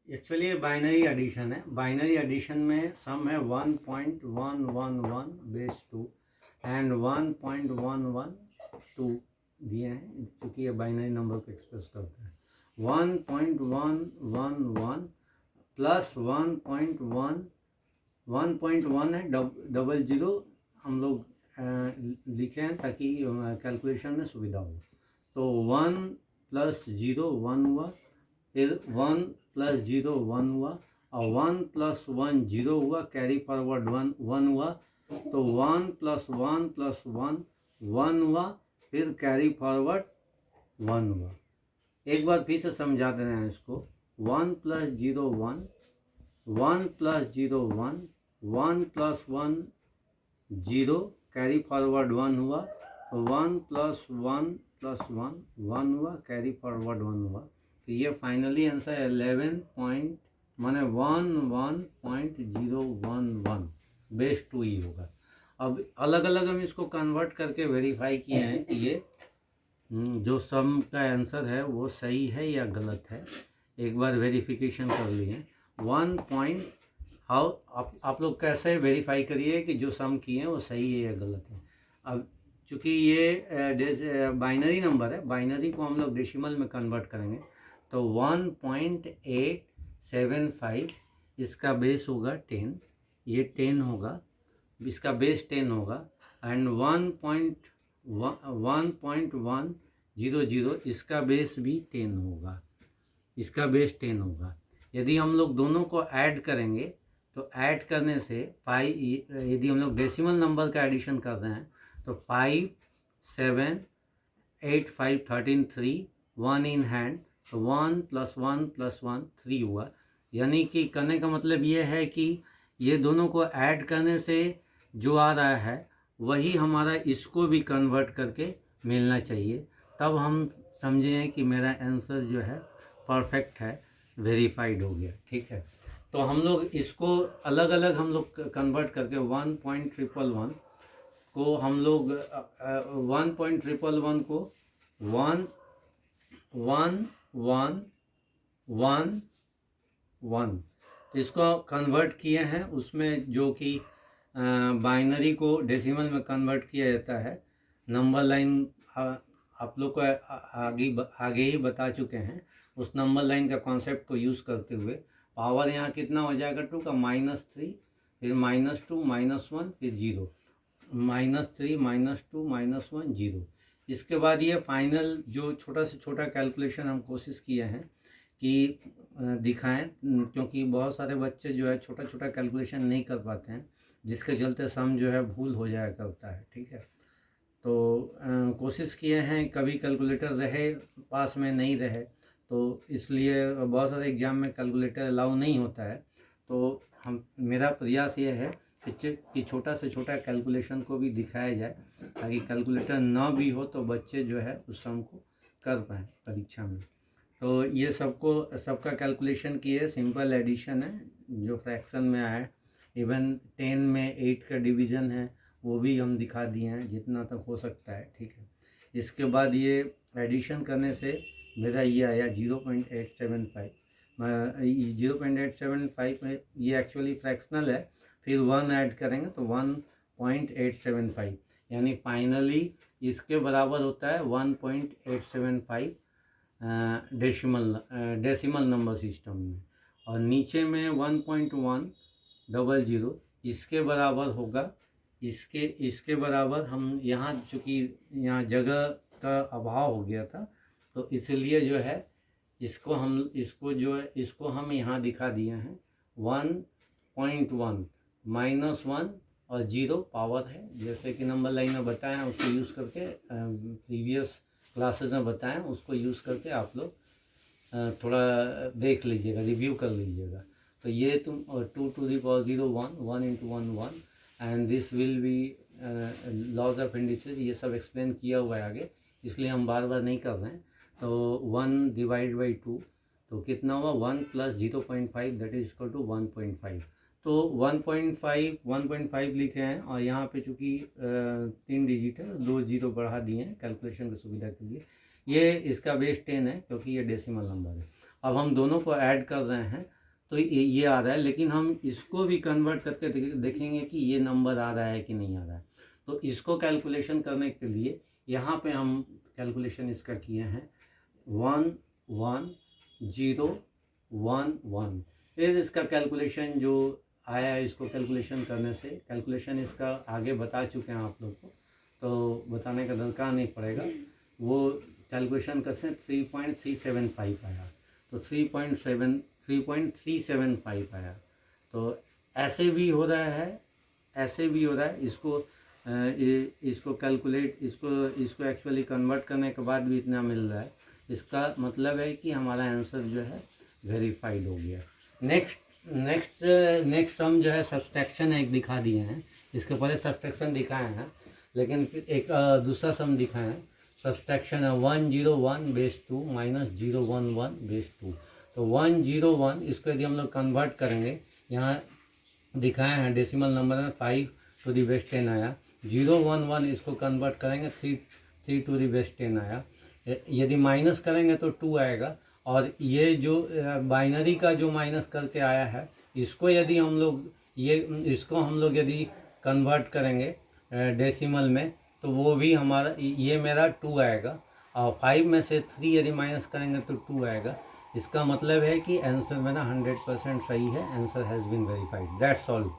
Actually ये binary addition है। Binary addition में सम है 1.111 बेस 2 एंड 1.112 दिए हैं, क्योंकि ये बाइनरी नंबर को एक्सप्रेस करता है। 1.111 प्लस 1.1 है, डबल जीरो हम लोग लिखे हैं ताकि कैलकुलेशन में सुविधा हो। तो 1 प्लस 0 1 हुआ, फिर 1 प्लस 0 1 हुआ, और 1 प्लस 1 0 हुआ, कैरी फॉरवर्ड 1 हुआ, तो 1 प्लस 1 प्लस 1 1 हुआ, फिर कैरी फॉरवर्ड 1 हुआ। एक बार फिर से समझा दे रहे हैं इसको। 1 plus 0 1, 1 plus 0 1, 1 plus 1 0, carry forward 1 हुआ, तो 1 प्लस 1 प्लस 1 1 हुआ, कैरी फॉरवर्ड 1 हुआ। तो ये फाइनली आंसर 11.011 बेस 2 ही होगा। अब अलग अलग हम इसको कन्वर्ट करके वेरीफाई किए हैं कि ये जो सम का आंसर है वो सही है या गलत है। एक बार वेरिफिकेशन कर लिए 1 पॉइंट। हाउ आप लोग कैसे वेरीफाई करिए कि जो सम किए हैं वो सही है या गलत है। अब चूँकि ये बाइनरी नंबर है, बाइनरी को हम लोग डेसिमल में कन्वर्ट करेंगे, तो 1.875 इसका बेस होगा 10, ये 10 होगा, इसका बेस 10 होगा, एंड 1.100 इसका बेस भी 10 होगा, इसका बेस 10 होगा। यदि हम लोग दोनों को ऐड करेंगे तो ऐड करने से 5, यदि हम लोग डेसिमल नंबर का एडिशन कर रहे हैं तो 5 7 8 5 13 3 1 इन हैंड, तो 1 प्लस 1 प्लस 1 3 हुआ। यानी कि कहने का मतलब ये है कि ये दोनों को ऐड करने से जो आ रहा है वही हमारा इसको भी कन्वर्ट करके मिलना चाहिए, तब हम समझें कि मेरा आंसर जो है परफेक्ट है, वेरीफाइड हो गया। ठीक है, तो हम लोग इसको अलग अलग हम लोग कन्वर्ट करके 1.111 को हम लोग 1.111 को 1 1 1 1 1 तो इसको कन्वर्ट किए हैं। उसमें जो कि बाइनरी को डेसिमल में कन्वर्ट किया जाता है, नंबर लाइन आप लोग को आगे ही बता चुके हैं। उस नंबर लाइन का कॉन्सेप्ट को यूज़ करते हुए पावर यहाँ कितना हो जाएगा 2 का -3, फिर -2 -1 फिर 0, -3 -2 -1 0। इसके बाद ये फाइनल जो छोटा से छोटा कैलकुलेशन हम कोशिश किए हैं कि दिखाएं, क्योंकि बहुत सारे बच्चे जो है छोटा छोटा कैलकुलेशन नहीं कर पाते हैं, जिसके चलते सम जो है भूल हो जाया करता है। ठीक है, तो कोशिश किए हैं, कभी कैलकुलेटर रहे पास में नहीं रहे, तो इसलिए बहुत सारे एग्ज़ाम में कैलकुलेटर अलाउ नहीं होता है। तो मेरा प्रयास ये है कि छोटा से छोटा कैलकुलेशन को भी दिखाया जाए, ताकि कैलकुलेटर ना भी हो तो बच्चे जो है उस सम को कर पाएँ परीक्षा में। तो ये सबका कैलकुलेशन किए, सिंपल एडिशन है जो फ्रैक्शन में आया। इवन 10 में 8 का डिवीज़न है वो भी हम दिखा दिए हैं जितना तक हो सकता है। ठीक है, इसके बाद ये एडिशन करने से मेरा ये आया 0.875। 0.875 में ये एक्चुअली फ्रैक्शनल है, फिर 1 ऐड करेंगे तो 1.875, यानी फाइनली इसके बराबर होता है 1.875 डेसिमल नंबर सिस्टम में। और नीचे में 1.100 इसके बराबर होगा, इसके बराबर हम यहाँ, चूँकि यहाँ जगह का अभाव हो गया था तो इसलिए जो है इसको हम यहाँ दिखा दिए हैं 1.1 -1 और 0 पावर है, जैसे कि नंबर लाइन में बताया है, उसको यूज़ करके प्रीवियस क्लासेस में बताएं, उसको यूज़ करके आप लोग थोड़ा देख लीजिएगा, रिव्यू कर लीजिएगा। तो ये 2 to the power 0 1 1 into 1 1 and this will be laws of indices, ये सब एक्सप्लेन किया हुआ है आगे, इसलिए हम बार बार नहीं कर रहे हैं। तो 1 डिवाइड बाई 2 तो कितना हुआ 1 plus 0.5 that is equal to 1.5। तो 1.5 लिखे हैं, और यहाँ पे चूँकि 3 डिजिट है 2 0 बढ़ा दिए हैं कैलकुलेशन की सुविधा के लिए। ये इसका बेस 10 है क्योंकि ये डेसिमल नंबर है। अब हम दोनों को ऐड कर रहे हैं तो ये आ रहा है, लेकिन हम इसको भी कन्वर्ट करके देखेंगे कि ये नंबर आ रहा है कि नहीं आ रहा है। तो इसको कैलकुलेशन करने के लिए यहाँ पे हम कैलकुलेशन इसका किए हैं 1 1 0 1 1। फिर इसका कैलकुलेशन जो आया है, इसको कैलकुलेशन करने से, कैलकुलेशन इसका आगे बता चुके हैं आप लोग को, तो बताने का दरकार नहीं पड़ेगा। वो कैलकुलेशन कैसे 3.375 आया, तो 3.375 आया। तो ऐसे भी हो रहा है, ऐसे भी हो रहा है। इसको कैलकुलेट, इसको एक्चुअली कन्वर्ट करने के बाद भी इतना मिल रहा है। इसका मतलब है कि हमारा आंसर जो है वेरीफाइड हो गया। नेक्स्ट हम जो है सब्सट्रैक्शन एक दिखा दिए हैं। इसके पहले सब्सट्रैक्शन दिखाए हैं, लेकिन फिर एक दूसरा सम दिखाए हैं। सब्सट्रैक्शन है 101/2 माइनस 011/2। तो 101 इसको यदि हम लोग कन्वर्ट करेंगे, यहाँ दिखाए हैं डेसिमल नंबर में 5^10 आया। 011 इसको कन्वर्ट करेंगे 3^10 आया। यदि माइनस करेंगे तो 2 आएगा। और ये जो बाइनरी का जो माइनस करके आया है, इसको यदि हम लोग इसको हम लोग यदि कन्वर्ट करेंगे डेसिमल में, तो वो भी हमारा ये मेरा 2 आएगा। और 5 में से 3 यदि माइनस करेंगे तो 2 आएगा। इसका मतलब है कि आंसर मेरा 100% सही है। Answer has been verified. That's all.